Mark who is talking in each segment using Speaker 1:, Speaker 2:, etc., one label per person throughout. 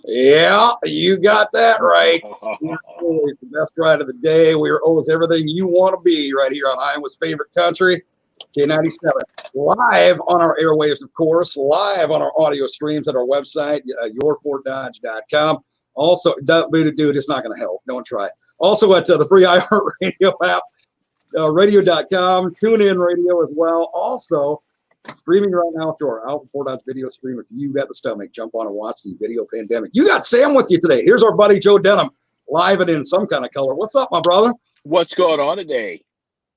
Speaker 1: Yeah, you got that right. We're always the best ride of the day. We're always everything you want to be right here on Iowa's favorite country, K97. Live on our airwaves, of course, live on our audio streams at our website, yourfortdodge.com. Also, dude, it's not going to help. Don't try. Also at the free iHeartRadio app, radio.com, tune in radio as well. Also, streaming right now to our Out Fort Dodge video stream. If you got the stomach, jump on and watch the video pandemic. You got Sam with you today. Here's our buddy Joe Denim, live and in some kind of color. What's up, my brother?
Speaker 2: What's going on today?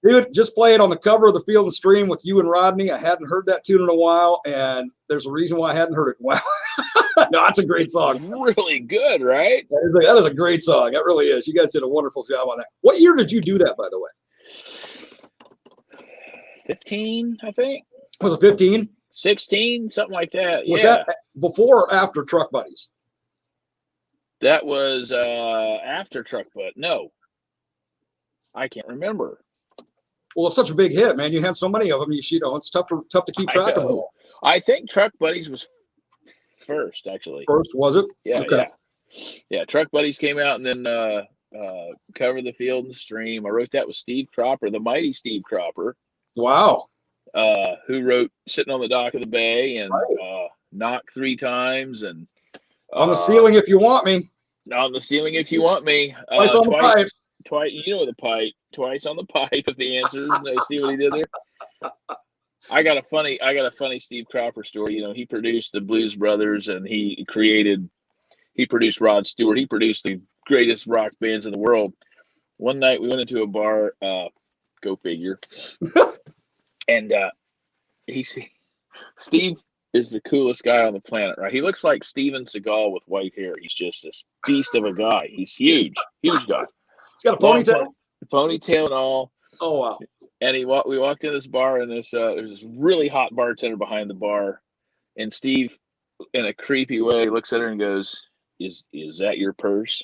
Speaker 1: Dude, just playing on the cover of the Field and Stream with you and Rodney. I hadn't heard that tune in a while, and there's a reason why I hadn't heard it in a while. No, it's a great song.
Speaker 2: Really good, right?
Speaker 1: That is a great song. It really is. You guys did a wonderful job on that. What year did you do that, by the way?
Speaker 2: 15, I think.
Speaker 1: Was it 15?
Speaker 2: 16, something like that.
Speaker 1: Was
Speaker 2: yeah.
Speaker 1: that before or after Truck Buddies?
Speaker 2: That was after Truck Butt. No. I can't remember.
Speaker 1: Well, it's such a big hit, man. You had so many of them. You know, it's tough to keep track of them.
Speaker 2: I think Truck Buddies was first, actually.
Speaker 1: First, was it?
Speaker 2: Yeah,
Speaker 1: okay.
Speaker 2: Yeah, Truck Buddies came out and then Cover the Field and Stream. I wrote that with Steve Cropper, the mighty Steve Cropper.
Speaker 1: Wow.
Speaker 2: Who wrote Sitting on the Dock of the Bay and Knock 3 Times and
Speaker 1: On the Ceiling If You Want Me.
Speaker 2: On the Ceiling If You Want Me.
Speaker 1: Twice on the Pipes.
Speaker 2: Twice, you know the pipe. Twice on the pipe. If the answer is no, see what he did there. I got a funny Steve Cropper story. You know, he produced the Blues Brothers and he produced Rod Stewart. He produced the greatest rock bands in the world. One night we went into a bar. Go figure. And Steve is the coolest guy on the planet, right? He looks like Steven Seagal with white hair. He's just this beast of a guy. He's huge guy.
Speaker 1: He's got a ponytail?
Speaker 2: Ponytail and all.
Speaker 1: Oh, wow.
Speaker 2: And we walked in this bar, and there's this really hot bartender behind the bar. And Steve, in a creepy way, looks at her and goes, is that your purse?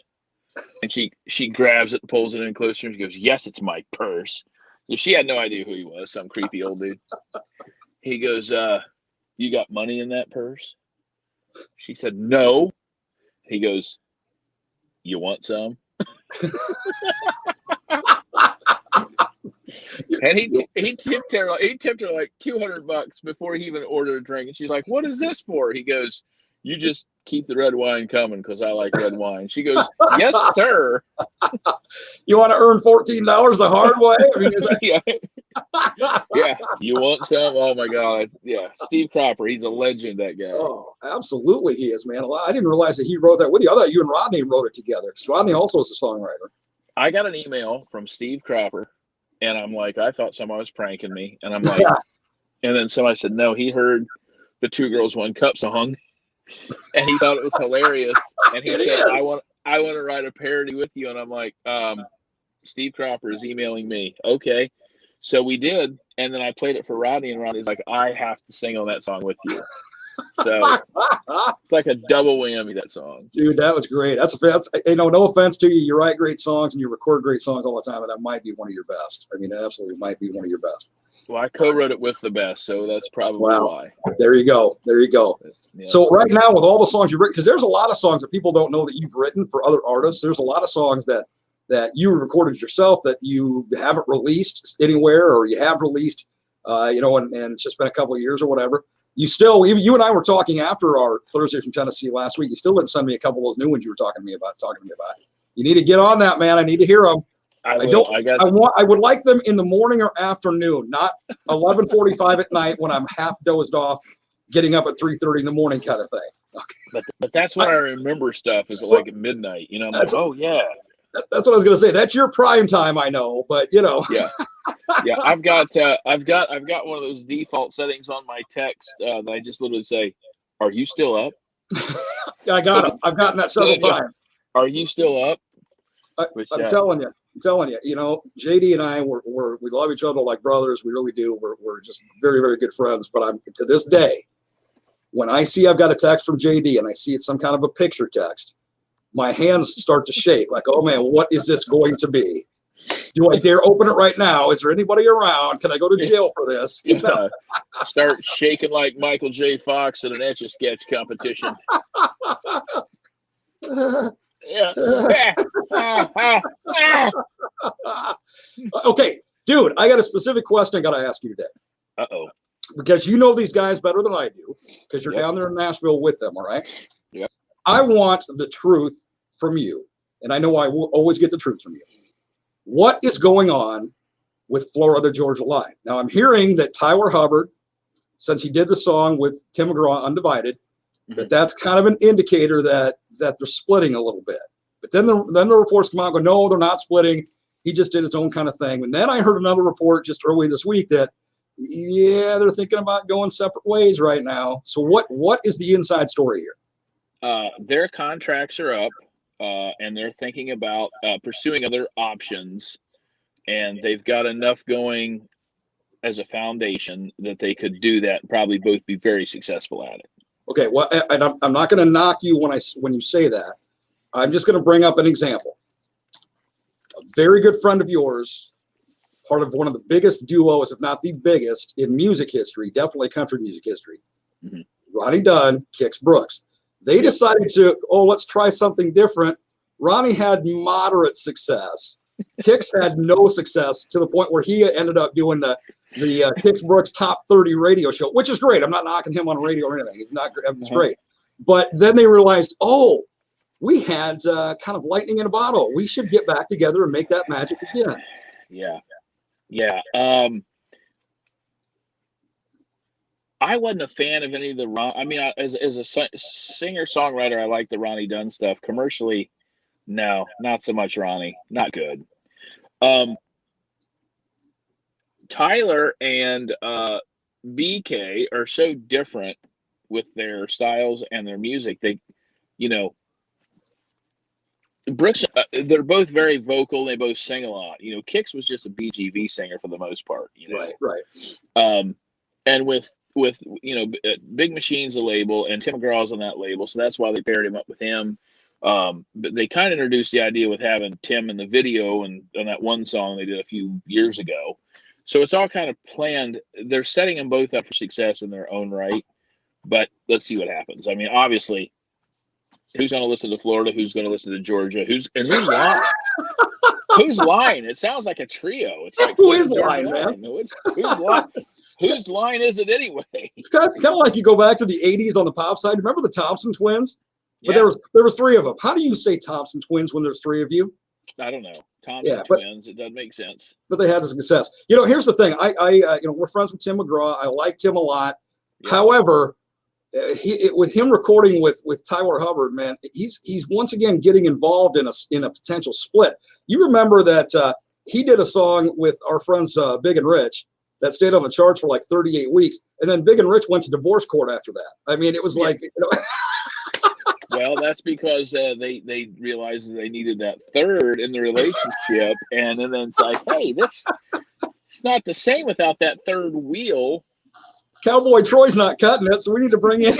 Speaker 2: And she grabs it and pulls it in closer, and she goes, yes, it's my purse. So she had no idea who he was, some creepy old dude. He goes, you got money in that purse? She said, no. He goes, you want some? And he tipped her like $200 before he even ordered a drink. And she's like, what is this for? He goes, you just keep the red wine coming because I like red wine. She goes, yes, sir.
Speaker 1: You want to earn $14 the hard way? I mean,
Speaker 2: yeah. You want some? Oh my God. Yeah. Steve Cropper. He's a legend, that guy.
Speaker 1: Oh, absolutely. He is, man. I didn't realize that he wrote that with you. I thought you and Rodney wrote it together because Rodney also is a songwriter.
Speaker 2: I got an email from Steve Cropper and I'm like, I thought somebody was pranking me. And I'm like, and then somebody said, no, he heard the Two Girls One Cup song. And he thought it was hilarious. And he said, I want to write a parody with you. And I'm like, Steve Cropper is emailing me. Okay. So we did. And then I played it for Rodney, and Rodney's like, I have to sing on that song with you. So it's like a double whammy, that song.
Speaker 1: Dude, that was great. That's no offense to you. You write great songs and you record great songs all the time, and that might be one of your best. I mean, it absolutely might be one of your best.
Speaker 2: Well, I co-wrote it with the best, so that's probably why.
Speaker 1: There you go.
Speaker 2: Yeah.
Speaker 1: So right now, with all the songs you've written, because there's a lot of songs that people don't know that you've written for other artists. There's a lot of songs that you recorded yourself that you haven't released anywhere, or you have released, and it's just been a couple of years or whatever. Even you and I were talking after our Thursday from Tennessee last week. You still didn't send me a couple of those new ones you were talking to me about. You need to get on that, man. I need to hear them. I would like them in the morning or afternoon, not 11:45 at night when I'm half dozed off, getting up at 3:30 in the morning kind of thing. Okay.
Speaker 2: But that's when I remember stuff is like at midnight. You know, I'm like, oh yeah.
Speaker 1: That's what I was going to say. That's your prime time, I know, but Yeah.
Speaker 2: I've got one of those default settings on my text that I just literally say, "Are you still up?"
Speaker 1: I got them. I've gotten that several times.
Speaker 2: Are you still up?
Speaker 1: I'm telling you. JD and I we love each other like brothers. We really do. We're just very, very good friends. But to this day, when I see I've got a text from JD and I see it's some kind of a picture text, my hands start to shake like, oh man, what is this going to be? Do I dare open it right now? Is there anybody around? Can I go to jail for this?
Speaker 2: Yeah. Start shaking like Michael J. Fox at an Etch-a-Sketch competition. Yeah.
Speaker 1: Okay, dude, I got a specific question I got to ask you today.
Speaker 2: Uh-oh.
Speaker 1: Because you know these guys better than I do, because you're
Speaker 2: Yep.
Speaker 1: down there in Nashville with them, all right?
Speaker 2: Yep.
Speaker 1: I want the truth from you, and I know I will always get the truth from you. What is going on with Florida Georgia Line? Now, I'm hearing that Tyler Hubbard, since he did the song with Tim McGraw, Undivided, that's kind of an indicator that they're splitting a little bit. But then the reports come out and go, no, they're not splitting. He just did his own kind of thing. And then I heard another report just early this week that, yeah, they're thinking about going separate ways right now. So what is the inside story here?
Speaker 2: Their contracts are up, and they're thinking about pursuing other options. And they've got enough going as a foundation that they could do that and probably both be very successful at it.
Speaker 1: Okay, well, and I'm not going to knock you when you say that. I'm just going to bring up an example. A very good friend of yours, part of one of the biggest duos, if not the biggest, in music history, definitely country music history. Ronnie Dunn, Kix Brooks. They decided to, let's try something different. Ronnie had moderate success. Kix had no success to the point where he ended up doing the Kix Brooks Top 30 radio show, which is great. I'm not knocking him on radio or anything. It's great. But then they realized, we had kind of lightning in a bottle. We should get back together and make that magic again.
Speaker 2: Yeah. I wasn't a fan of any of the Ron. I mean, as a singer-songwriter, I like the Ronnie Dunn stuff. Commercially, no, not so much Ronnie. Not good. Tyler and BK are so different with their styles and their music. They, Brooks, they're both very vocal. They both sing a lot. Kix was just a BGV singer for the most part.
Speaker 1: Right.
Speaker 2: And with Big Machine's a label, and Tim McGraw's on that label, so that's why they paired him up with him. But they kind of introduced the idea with having Tim in the video and on that one song they did a few years ago. So it's all kind of planned. They're setting them both up for success in their own right. But let's see what happens. I mean, obviously, who's going to listen to Florida? Who's going to listen to Georgia? Who's lying? Who's lying? It sounds like a trio. It's like,
Speaker 1: who is lying, man?
Speaker 2: Whose line is it anyway?
Speaker 1: It's kind of like you go back to the 80s on the pop side. Remember the Thompson twins? But
Speaker 2: Yeah.
Speaker 1: there was three of them. How do you say Thompson twins when there's three of you?
Speaker 2: I don't know. Thompson twins. It doesn't make sense.
Speaker 1: But they had a success. Here's the thing. We're friends with Tim McGraw. I like Tim a lot. Yeah. However, with him recording with Tyler Hubbard, man, he's once again getting involved in a potential split. You remember that he did a song with our friends Big and Rich that stayed on the charts for like 38 weeks, and then Big and Rich went to divorce court after that. I mean, it was like.
Speaker 2: Well, that's because they realized that they needed that third in the relationship, and then it's like, hey, it's not the same without that third wheel.
Speaker 1: Cowboy Troy's not cutting it, so we need to bring in.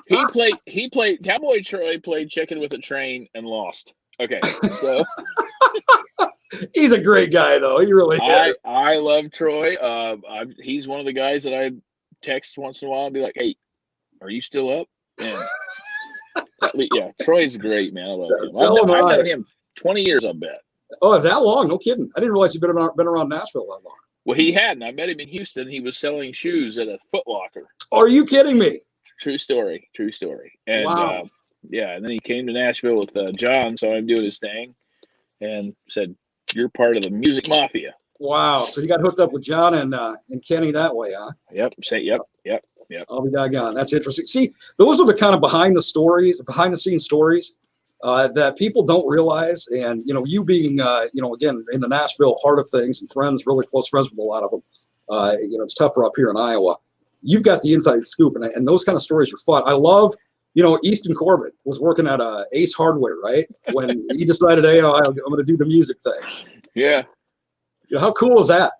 Speaker 2: He played Cowboy Troy played chicken with a train and lost. Okay, so
Speaker 1: he's a great guy though. He really is.
Speaker 2: I love Troy. He's one of the guys that I text once in a while and be like, hey, are you still up? And yeah, Troy's great, man. I love him. I've known him 20 years, I bet.
Speaker 1: Oh, that long? No kidding. I didn't realize he'd been around Nashville that long.
Speaker 2: Well, he hadn't. I met him in Houston. He was selling shoes at a Foot Locker.
Speaker 1: Are you kidding me?
Speaker 2: True story. And
Speaker 1: wow.
Speaker 2: And then he came to Nashville with John, saw him doing his thing, and said, "You're part of the music mafia."
Speaker 1: Wow. So you got hooked up with John and Kenny that way, huh?
Speaker 2: Yep. Yep.
Speaker 1: I'll be doggone. That's interesting. See, those are the kind of behind the scenes stories that people don't realize. And, you being, again, in the Nashville heart of things and friends, really close friends with a lot of them, it's tougher up here in Iowa. You've got the inside scoop, and those kind of stories are fun. I love, Easton Corbett was working at Ace Hardware, right? When he decided, hey, I'm going to do the music thing.
Speaker 2: Yeah.
Speaker 1: How cool is that?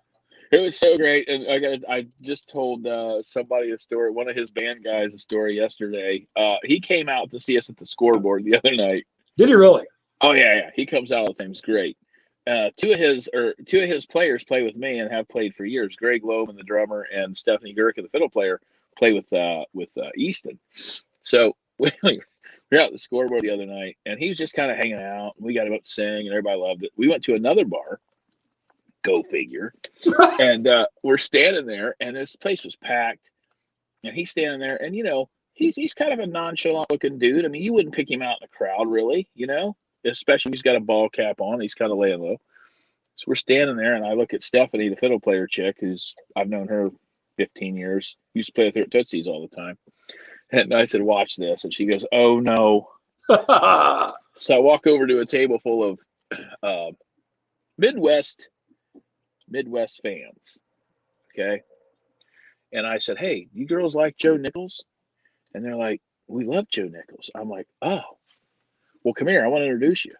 Speaker 2: It was so great, and I just told somebody a story. One of his band guys a story yesterday. He came out to see us at the Scoreboard the other night.
Speaker 1: Did he really?
Speaker 2: Oh yeah. He comes out all the time. It's great. Two of his players play with me and have played for years. Greg Loeb, the drummer, and Stephanie Gurka, the fiddle player, play with Easton. So we're at the scoreboard the other night, and he was just kind of hanging out. We got him up to sing, and everybody loved it. We went to another bar. Go figure. And we're standing there, and this place was packed. And he's standing there, and he's kind of a nonchalant looking dude. I mean, you wouldn't pick him out in the crowd, really, especially if he's got a ball cap on. He's kind of laying low. So we're standing there, and I look at Stephanie, the fiddle player chick, who's I've known her 15 years. Used to play with her at Tootsie's all the time. And I said, "Watch this," and she goes, "Oh no!" So I walk over to a table full of Midwest fans, okay? And I said, "Hey, you girls like Joe Nichols?" And they're like, "We love Joe Nichols." I'm like, "Oh, well, come here. I want to introduce you."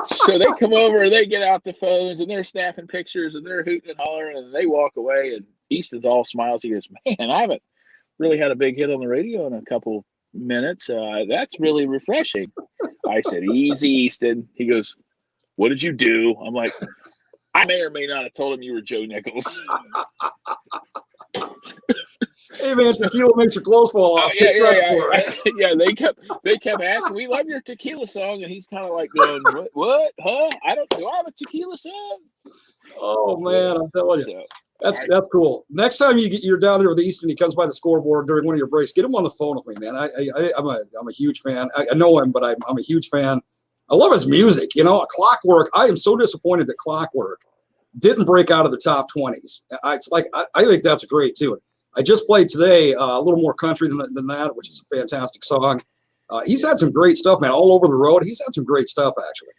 Speaker 2: So they come over and they get out the phones and they're snapping pictures and they're hooting and hollering and they walk away. And Easton's all smiles. He goes, "Man, I haven't really had a big hit on the radio in a couple minutes. That's really refreshing." I said, "Easy, Easton." He goes, "What did you do?" I'm like, "I may or may not have told him you were Joe Nichols."
Speaker 3: Hey man, tequila makes your clothes fall off.
Speaker 2: Yeah. They kept asking, "We love your tequila song," and he's kind of like going, "What? Huh? Do I have a tequila song?"
Speaker 3: Oh man, I'm telling you,
Speaker 2: So,
Speaker 3: that's cool. Next time you're down there with Easton, he comes by the scoreboard during one of your breaks. Get him on the phone with me, man. I'm a huge fan. I know him, but I'm a huge fan. I love his music. Clockwork. I am so disappointed that Clockwork didn't break out of the top 20s. I think that's a great tune. I just played today a little more country than that, which is a fantastic song. He's had some great stuff, man, all over the road. He's had some great stuff, actually.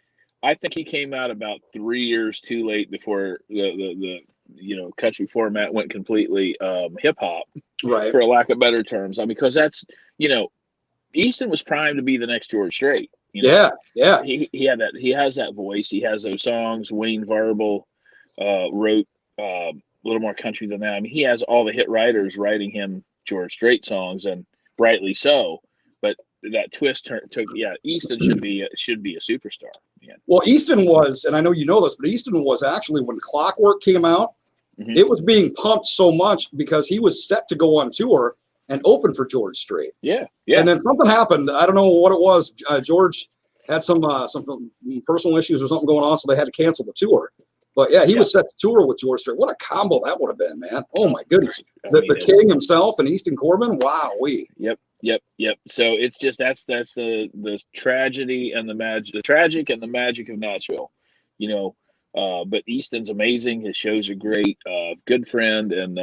Speaker 2: I think he came out about 3 years too late before the country format went completely hip hop,
Speaker 3: right?
Speaker 2: For a lack of better terms. Because that's Easton was primed to be the next George Strait.
Speaker 3: Yeah.
Speaker 2: He had that. He has that voice. He has those songs. Wayne Varble wrote a little more country than that. I mean, he has all the hit writers writing him George Strait songs, and rightly so. But that twist took. Yeah, Easton should be a superstar. Yeah.
Speaker 3: Well, Easton was, and I know you know this, but Easton was actually, when Clockwork came out, it was being pumped so much because he was set to go on tour and open for George Strait.
Speaker 2: Yeah.
Speaker 3: And then something happened. I don't know what it was. George had some personal issues or something going on, so they had to cancel the tour. But yeah, he was set to tour with George Strait. What a combo that would have been, man! Oh my goodness, the King himself and Easton Corbin. Wow,
Speaker 2: Yep. So it's just that's the tragedy and the magic, the tragic and the magic of Nashville, But Easton's amazing. His shows are great. Good friend, and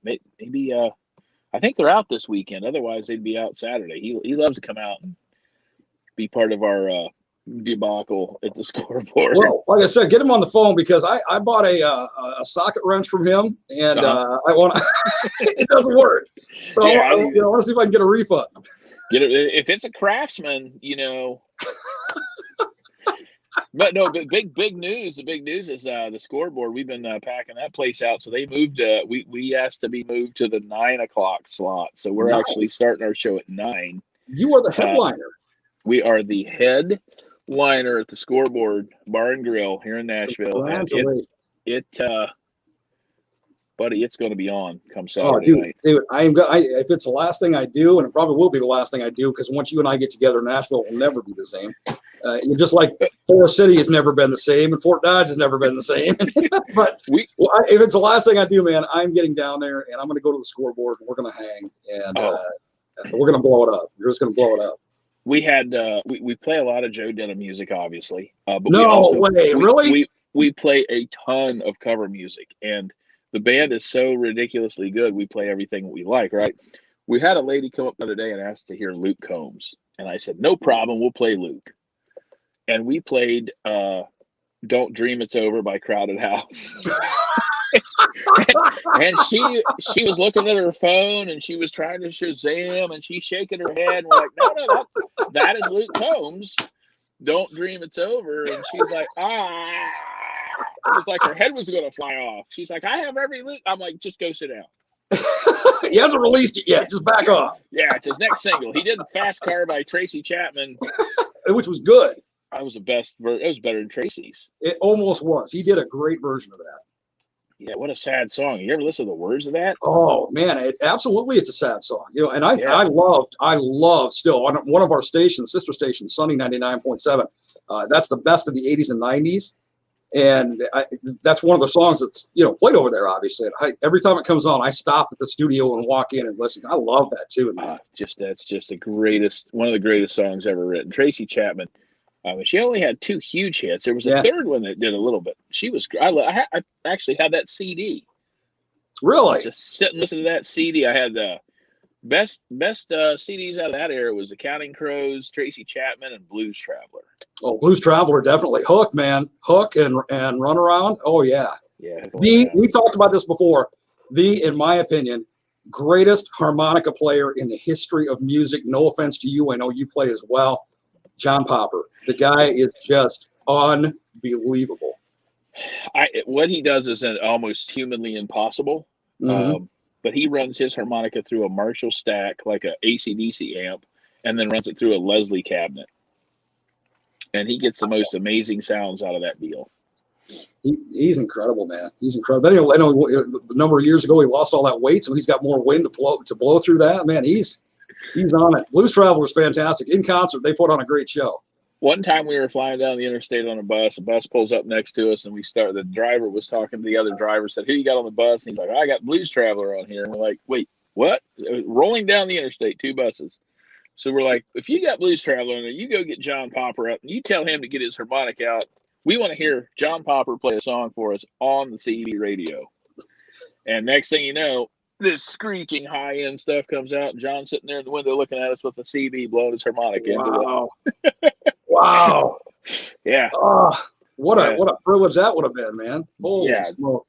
Speaker 2: maybe I think they're out this weekend. Otherwise, they'd be out Saturday. He loves to come out and be part of our debacle at the scoreboard.
Speaker 3: Well, like I said, get him on the phone because I bought a socket wrench from him, and I want it doesn't work. So I want to see if I can get a refund.
Speaker 2: If it's a Craftsman, But no, big news. The big news is the scoreboard. We've been packing that place out, so they moved. We asked to be moved to the 9 o'clock slot, so we're actually starting our show at 9.
Speaker 3: You are the headliner.
Speaker 2: We are the headliner at the Scoreboard Bar and Grill here in Nashville. Buddy, it's going to be on come Saturday night.
Speaker 3: Dude, if it's the last thing I do, and it probably will be the last thing I do, because once you and I get together, Nashville will never be the same. Just like Forest City has never been the same, and Fort Dodge has never been the same. But if it's the last thing I do, man, I'm getting down there, and I'm going to go to the Scoreboard, and we're going to hang, and we're going to blow it up. You're just going to blow it up.
Speaker 2: We had we play a lot of Joe Denim music, obviously. But
Speaker 3: really?
Speaker 2: We play a ton of cover music, and the band is so ridiculously good. We play everything we like, right? We had a lady come up the other day and asked to hear Luke Combs, and I said, "No problem, we'll play Luke." And we played "Don't Dream It's Over" by Crowded House. and she was looking at her phone and she was trying to Shazam and she's shaking her head and we're like, no, that is Luke Combs. "Don't Dream It's Over." And she's like, it was like her head was going to fly off. She's like, "I have every Luke." I'm like, "Just go sit down."
Speaker 3: He hasn't released it yet. Just back off.
Speaker 2: Yeah, it's his next single. He did "Fast Car" by Tracy Chapman,
Speaker 3: which was good.
Speaker 2: That was the best. It was better than Tracy's.
Speaker 3: It almost was. He did a great version of that.
Speaker 2: Yeah, what a sad song. You ever listen to the words of that?
Speaker 3: Oh man, it's a sad song. You know, and I
Speaker 2: Yeah.
Speaker 3: I love still on one of our stations, sister stations, Sunny 99.7. That's the best of the 80s and 90s. And that's one of the songs that's, you know, played over there, obviously. And every time it comes on, I stop at the studio and walk in and listen. I love that too, man.
Speaker 2: That's just the greatest, one of the greatest songs ever written. Tracy Chapman. She only had 2 huge hits. There was a third one that did a little bit. She was. I actually had that CD.
Speaker 3: Really?
Speaker 2: Just sit and listen to that CD. I had the best CDs out of that era was the Counting Crows, Tracy Chapman, and Blues Traveler.
Speaker 3: Oh, Blues Traveler, definitely. Hook, man. Hook and Run Around. Oh, yeah.
Speaker 2: Yeah.
Speaker 3: We talked about this before. In my opinion, greatest harmonica player in the history of music. No offense to you. I know you play as well. John Popper. The guy is just unbelievable.
Speaker 2: What he does is almost humanly impossible.
Speaker 3: Mm-hmm.
Speaker 2: But he runs his harmonica through a Marshall stack, like a AC/DC amp, and then runs it through a Leslie cabinet. And he gets the most amazing sounds out of that deal.
Speaker 3: He's incredible, man. He's incredible. I know a number of years ago he lost all that weight, so he's got more wind to blow through that. Man, he's on it. Blues Traveler is fantastic. In concert, they put on a great show.
Speaker 2: One time we were flying down the interstate on a bus. A bus pulls up next to us, and the driver was talking to the other driver, said, "Who you got on the bus?" And he's like, "I got Blues Traveler on here." And we're like, "Wait, what?" Rolling down the interstate, 2 buses. So we're like, if you got Blues Traveler on there, you go get John Popper up, and you tell him to get his harmonic out. We want to hear John Popper play a song for us on the CD radio. And next thing you know, this screeching high-end stuff comes out, and John's sitting there in the window looking at us with a CD blowing his harmonic into it.
Speaker 3: Wow.
Speaker 2: Yeah.
Speaker 3: What a privilege that would have been, man. Holy smoke.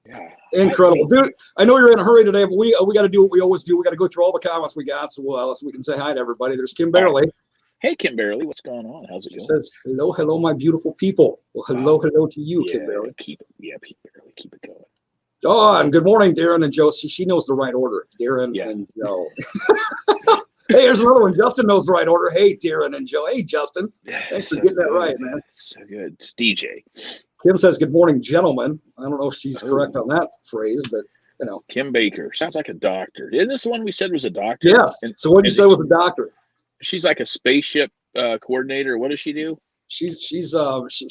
Speaker 2: Yeah.
Speaker 3: Incredible. Dude, I know you're in a hurry today, but we got to do what we always do. We got to go through all the comments we got so we can say hi to everybody. There's Kim Barely.
Speaker 2: Hey, Kim Barely, what's going on? How's it going?
Speaker 3: She says, hello, my beautiful people. Well, hello to you, Kim Barely.
Speaker 2: Keep it going.
Speaker 3: Dawn, good morning, Darren and Joe. She knows the right order. Darren and Joe. Hey, here's another one. Justin knows the right order. Hey, Darren and Joe. Hey, Justin. Thanks for getting that right, man.
Speaker 2: So good. It's DJ.
Speaker 3: Kim says, good morning, gentlemen. I don't know if she's correct on that phrase, but, you know.
Speaker 2: Kim Baker. Sounds like a doctor. Isn't this the one we said was a doctor?
Speaker 3: Yes. So what did you say was a doctor?
Speaker 2: She's like a spaceship coordinator. What does she do?
Speaker 3: I think she sells.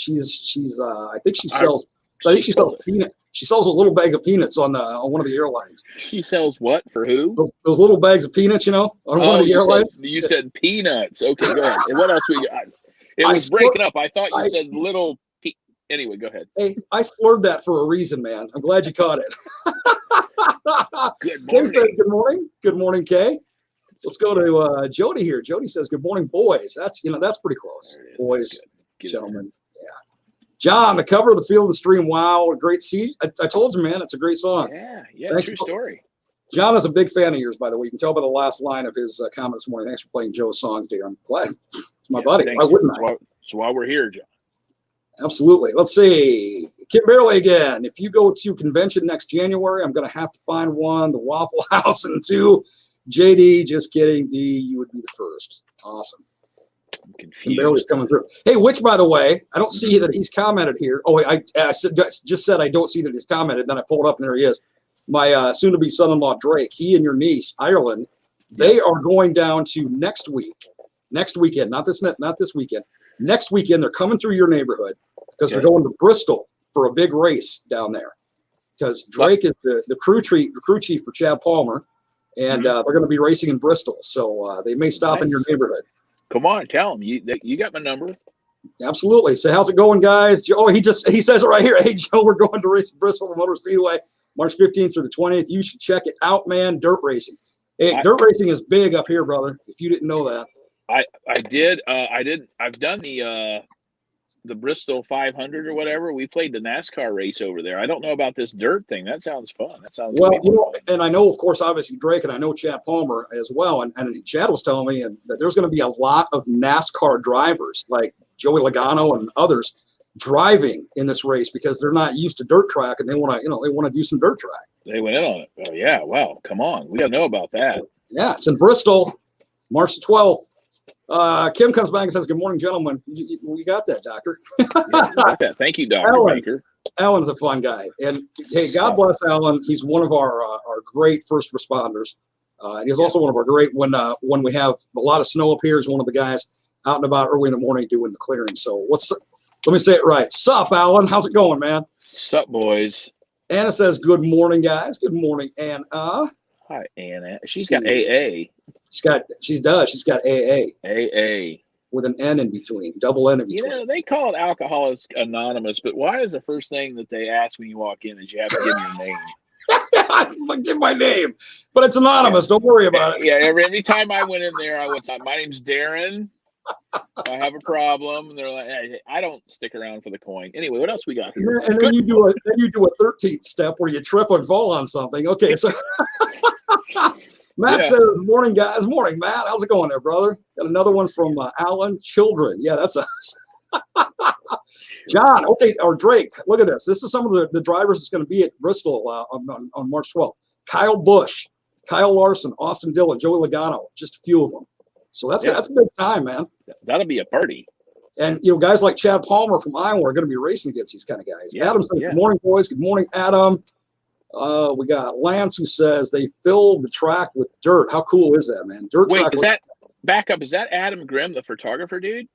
Speaker 3: I think she sells peanuts. She sells a little bag of peanuts on one of the airlines.
Speaker 2: She sells what for who?
Speaker 3: Those little bags of peanuts, you know, on one of the airlines.
Speaker 2: You said peanuts. Okay, go ahead. And what else we got? It was breaking up. I thought you said little. Anyway, go ahead.
Speaker 3: Hey, I slurred that for a reason, man. I'm glad you caught it.
Speaker 2: Good morning.
Speaker 3: Kay says, good morning. Good morning, Kay. Let's go to Jody here. Jody says, good morning, boys. That's pretty close. Boys, gentlemen. Yeah. John, the cover of the Field and Stream. Wow, a great seat. I told you, man, it's a great song.
Speaker 2: Yeah, true story.
Speaker 3: John is a big fan of yours, by the way. You can tell by the last line of his comment this morning. Thanks for playing Joe's songs, dear. I'm glad. It's my buddy.
Speaker 2: Thanks.
Speaker 3: Why wouldn't I?
Speaker 2: That's why we're here, John.
Speaker 3: Absolutely. Let's see. Kim Barely again. If you go to convention next January, I'm going to have to find one. The Waffle House and 2. JD, just kidding. D, you would be the first. Awesome.
Speaker 2: I'm confused.
Speaker 3: Kim Barely's coming through. Hey, which, by the way, I don't see that he's commented here. Oh, I just said I don't see that he's commented. Then I pulled up and there he is. My soon-to-be son-in-law, Drake, he and your niece, Ireland, they are going down to next weekend, not this weekend. Next weekend, they're coming through your neighborhood because they're going to Bristol for a big race down there. Because Drake is the crew chief for Chad Palmer, and they're going to be racing in Bristol. So they may stop in your neighborhood.
Speaker 2: Come on, tell them you got my number.
Speaker 3: Absolutely. Say, how's it going, guys? Joe, he says it right here. Hey, Joe, we're going to race Bristol Motor Speedway, March 15th through the 20th. You should check it out, man. Dirt racing. Hey, dirt racing is big up here, brother. If you didn't know that.
Speaker 2: I did. I've done the Bristol 500 or whatever. We played the NASCAR race over there. I don't know about this dirt thing. That sounds fun. That sounds
Speaker 3: well. You know, and I know, of course, obviously Drake, and I know Chad Palmer as well. And Chad was telling me that there's going to be a lot of NASCAR drivers like Joey Logano and others driving in this race because they're not used to dirt track and they want to do some dirt track. They went in on it.
Speaker 2: Oh yeah, wow. Come on, we got to know about that.
Speaker 3: Yeah, it's in Bristol, March the 12th. Kim comes back and says, good morning, gentlemen. We got that, doctor.
Speaker 2: Yeah, got that. Thank you, Dr. Baker.
Speaker 3: Alan's a fun guy, and hey, God bless Alan. He's one of our great first responders. And he's also one of our great when we have a lot of snow up here. He's one of the guys out and about early in the morning doing the clearing. So let me say it right. Sup, Alan? How's it going, man?
Speaker 2: Sup, boys?
Speaker 3: Anna says, "Good morning, guys. Good morning, Anna."
Speaker 2: Hi, Anna. She's got AA.
Speaker 3: She's got AA.
Speaker 2: AA.
Speaker 3: With an N in between, double N in between.
Speaker 2: You know, they call it Alcoholics Anonymous, but why is the first thing that they ask when you walk in is you have to give your name?
Speaker 3: I give my name, but it's anonymous. Don't worry about it.
Speaker 2: Yeah, every time I went in there, I was like, "My name's Darren. I have a problem." And they're like, "Hey, I don't stick around for the coin." Anyway, what else we got here?
Speaker 3: And then you do a 13th step where you trip and fall on something. Okay, so Matt says, "Morning, guys. Morning, Matt. How's it going there, brother?" Got another one from Alan. Children. Yeah, that's us. John. Okay, or Drake. Look at this. This is some of the drivers that's going to be at Bristol on March 12th. Kyle Busch, Kyle Larson, Austin Dillon, Joey Logano. Just a few of them. So that's a big time, man.
Speaker 2: That'll be a party.
Speaker 3: And guys like Chad Palmer from Iowa are going to be racing against these kind of guys.
Speaker 2: Yeah,
Speaker 3: Adam says, "Good morning, boys. Good morning, Adam." We got Lance who says they filled the track with dirt. How cool is that, man? Dirt track.
Speaker 2: Is that back up? Is that Adam Grimm, the photographer dude?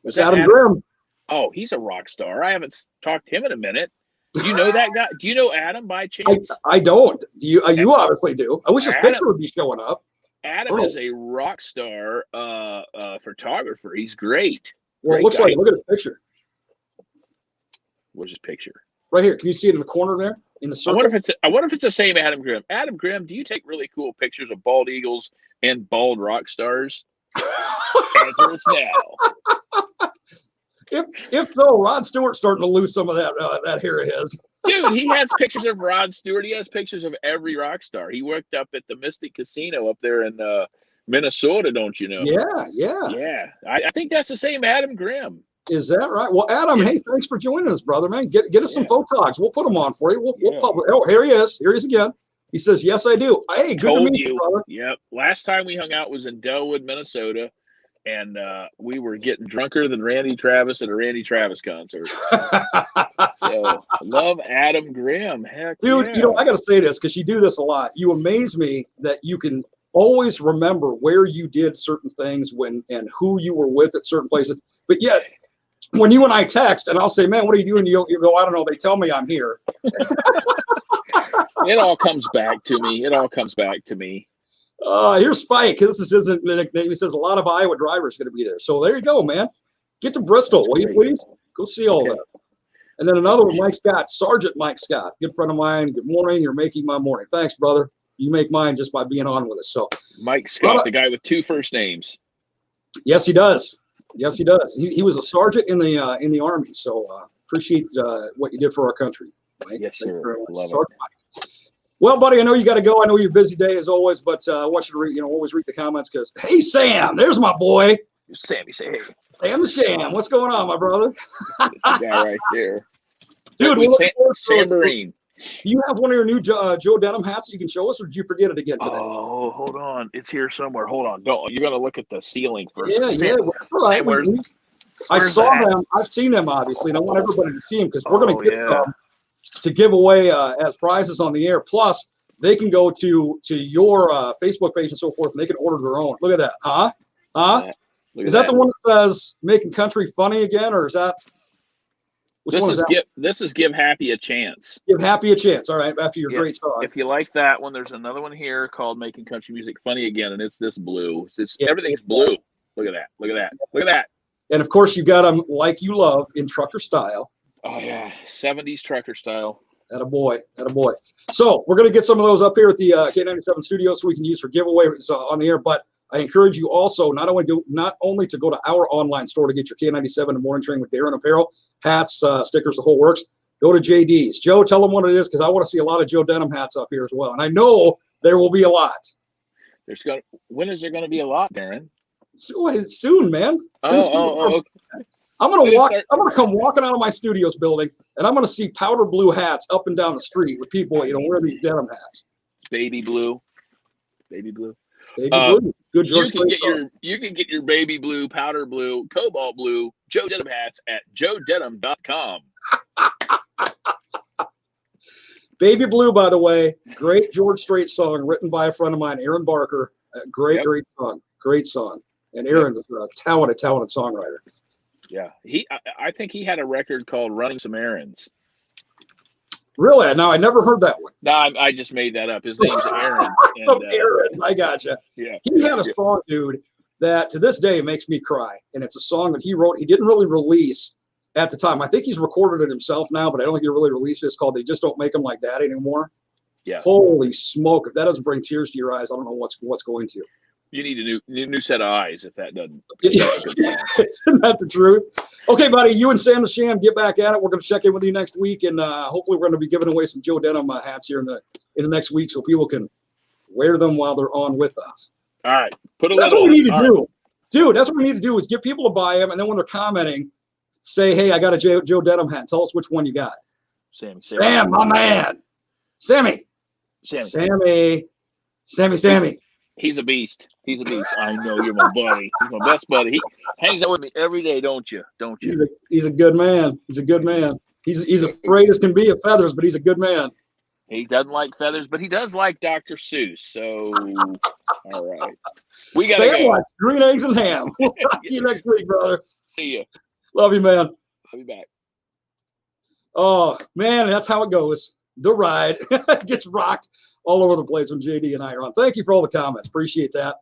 Speaker 3: It's Adam Grimm.
Speaker 2: Oh, he's a rock star. I haven't talked to him in a minute. Do you know that guy? Do you know Adam by chance?
Speaker 3: I don't. Do you? You obviously do. I wish his picture would be showing up.
Speaker 2: Adam is a rock star photographer. He's great.
Speaker 3: Well, it looks like, look at his picture.
Speaker 2: Where's his picture?
Speaker 3: Right here. Can you see it in the corner there? In the circle?
Speaker 2: I wonder if it's the same Adam Grimm. Adam Grimm, do you take really cool pictures of bald eagles and bald rock stars? Answer us now.
Speaker 3: If so, Rod Stewart's starting to lose some of that hair of his.
Speaker 2: Dude, he has pictures of Rod Stewart. He has pictures of every rock star. He worked up at the Mystic Casino up there in Minnesota, don't you know?
Speaker 3: Yeah.
Speaker 2: I think that's the same Adam Grimm.
Speaker 3: Is that right? Well, Adam, hey, thanks for joining us, brother, man. Get us some photogs. We'll put them on for you. We'll publish. Oh, here he is. Here he is again. He says, "Yes, I do." Hey, good to meet you, brother.
Speaker 2: Yep. Last time we hung out was in Delwood, Minnesota, and we were getting drunker than Randy Travis at a Randy Travis concert. So, love Adam Grimm. Heck,
Speaker 3: dude,
Speaker 2: yeah.
Speaker 3: I got to say this because you do this a lot. You amaze me that you can always remember where you did certain things and who you were with at certain places. But yet, when you and I text, and I'll say, "Man, what are you doing?" You go, "I don't know. They tell me I'm here."
Speaker 2: It all comes back to me.
Speaker 3: Here's Spike. This isn't a nickname. He says a lot of Iowa drivers going to be there. So there you go, man. Get to Bristol, will you please? Go see all that. And then another one, Mike Scott, Sergeant Mike Scott, good friend of mine. Good morning. You're making my morning. Thanks, brother. You make mine just by being on with us. So
Speaker 2: Mike Scott, the guy with 2 first names.
Speaker 3: Yes, he does. Yes, he does. He was a sergeant in the Army. So appreciate what you did for our country, Mike.
Speaker 2: Yes, sir. Love
Speaker 3: Sergeant Mike. Well, buddy, I know you got to go. I know you're busy day as always, but I want you to always read the comments because, hey, Sam, there's my boy.
Speaker 2: Sammy, say hey.
Speaker 3: Sam the Sham. What's going on, my brother?
Speaker 2: That's the guy right there.
Speaker 3: Dude,
Speaker 2: Sam Marine.
Speaker 3: Do you have one of your new Joe Denim hats that you can show us, or did you forget it again today?
Speaker 2: Oh, hold on. It's here somewhere. Hold on. You're going to look at the ceiling first.
Speaker 3: Yeah. All right. I saw them. I've seen them, obviously, and I want everybody to see them because we're going to get some to give away as prizes on the air. Plus, they can go to your Facebook page and so forth, and they can order their own. Look at that. Huh? Is that the one that says "Making Country Funny" again, or is that?
Speaker 2: This is Give Happy a Chance.
Speaker 3: Give Happy a Chance. All right, after your great song.
Speaker 2: If you like that one, there's another one here called Making Country Music Funny Again, and it's this blue. Everything's blue. Look at that. Look at that. Look at that.
Speaker 3: And of course, you got them like you love in trucker style.
Speaker 2: Oh yeah, 70s trucker style.
Speaker 3: Attaboy. So we're going to get some of those up here at the K97 studio so we can use for giveaways on the air. But I encourage you also not only to go to our online store to get your K97 and Morning Train with Darren apparel, hats, stickers, the whole works. Go to JD's. Joe, tell them what it is because I want to see a lot of Joe Denim hats up here as well. And I know there will be a lot.
Speaker 2: When is there going to be a lot, Darren?
Speaker 3: Soon, man.
Speaker 2: Okay.
Speaker 3: I'm gonna come walking out of my studios building, and I'm gonna see powder blue hats up and down the street with people, wear these denim hats.
Speaker 2: Baby blue.
Speaker 3: Baby blue. Good George.
Speaker 2: You can get your baby blue, powder blue, cobalt blue, Joe Denim hats at joedenim.com.
Speaker 3: Baby Blue, by the way, great George Strait song written by a friend of mine, Aaron Barker. Great song. Great song. And Aaron's a talented songwriter.
Speaker 2: Yeah. I think he had a record called Running Some Errands.
Speaker 3: Really? No, I never heard that one.
Speaker 2: No, I just made that up. His name's Aaron.
Speaker 3: Some Aaron. I gotcha.
Speaker 2: Yeah.
Speaker 3: He had a song, dude, that to this day makes me cry. And it's a song that he wrote. He didn't really release at the time. I think he's recorded it himself now, but I don't think he really released it. It's called They Just Don't Make Them Like That Anymore.
Speaker 2: Yeah.
Speaker 3: Holy smoke. If that doesn't bring tears to your eyes, I don't know what's going to.
Speaker 2: You need a new set of eyes if that doesn't.
Speaker 3: Isn't that the truth? Okay, buddy, you and Sam the Sham get back at it. We're going to check in with you next week, and hopefully we're going to be giving away some Joe Denim hats here in the next week so people can wear them while they're on with us.
Speaker 2: All right.
Speaker 3: That's what we need to do. Dude, that's what we need to do is get people to buy them, and then when they're commenting, say, hey, I got a Joe Denim hat. Tell us which one you got. Sam, my man. Sammy.
Speaker 2: He's a beast. I know you're my buddy. He's my best buddy. He hangs out with me every day, don't you?
Speaker 3: He's a good man. He's afraid as can be of feathers, but he's a good man.
Speaker 2: He doesn't like feathers, but he does like Dr. Seuss. So, all right. We got to go.
Speaker 3: Watch Green Eggs and Ham. We'll talk to you next week, brother.
Speaker 2: See you.
Speaker 3: Love you, man.
Speaker 2: I'll be back.
Speaker 3: Oh, man, that's how it goes. The ride gets rocked all over the place when JD and I are on. Thank you for all the comments. Appreciate that.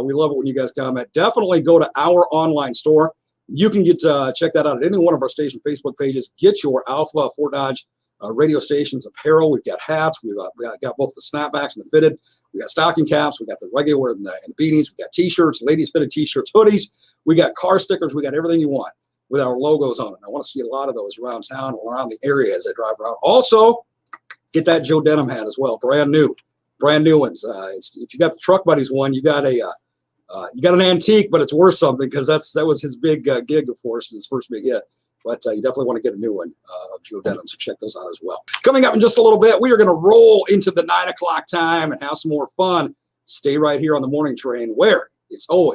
Speaker 3: We love it when you guys comment. Definitely go to our online store. You can get check that out at any one of our station Facebook pages. Get your Alpha Fort Dodge radio stations apparel. We've got hats. We've got both the snapbacks and the fitted. We got stocking caps. We got the regular and the beanies. We got T-shirts, ladies fitted T-shirts, hoodies. We got car stickers. We got everything you want with our logos on it. I want to see a lot of those around town or around the area as I drive around. Also, get that Joe Denim hat as well. Brand new ones. If you got the Truck Buddies one, you got an antique, but it's worth something because that was his big gig, of course, his first big hit. But you definitely want to get a new one of Joe Denim, so check those out as well. Coming up in just a little bit, we are going to roll into the 9 o'clock time and have some more fun. Stay right here on the morning train where it's always